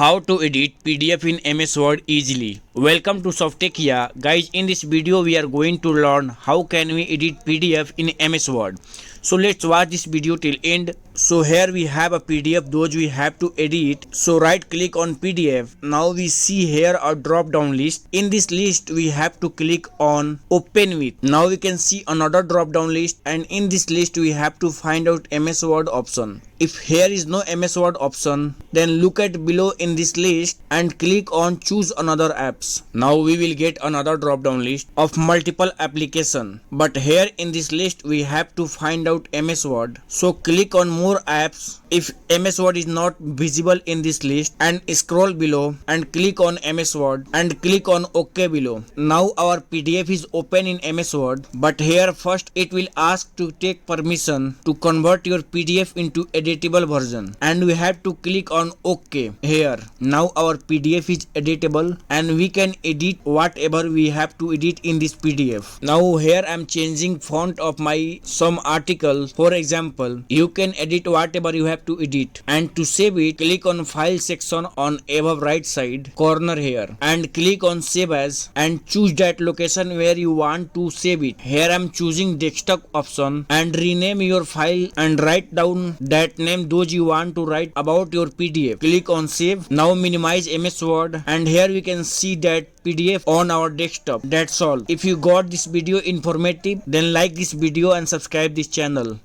How to edit PDF in MS Word easily. Welcome to Softech here. Guys, in this video we are going to learn how can we edit PDF in MS Word. So let's watch this video till end. So here we have a PDF those we have to edit. So right click on PDF. Now we see here a drop down list. In this list we have to click on open with. Now we can see another drop down list, and in this list we have to find out MS Word option. If here is no MS Word option, then look at below in this list and click on choose another apps. Now we will get another drop down list of multiple application, but here in this list we have to find out MS Word. So click on more apps if MS Word is not visible in this list, and scroll below and click on MS Word and click on OK below. Now our PDF is open in MS Word, but here first it will ask to take permission to convert your PDF into editable version, and we have to click on OK here. Now our PDF is editable and we can edit whatever we have to edit in this PDF. Now here I am changing font of my some article. For example, you can edit whatever you have to edit, and to save it click on file section on above right side corner here and click on save as and choose that location where you want to save it. Here I am choosing desktop option and rename your file and write down that name those you want to write about your PDF. Click on save. Now minimize MS Word, and here we can see that PDF on our desktop. That's all. If you got this video informative, then like this video and subscribe this channel.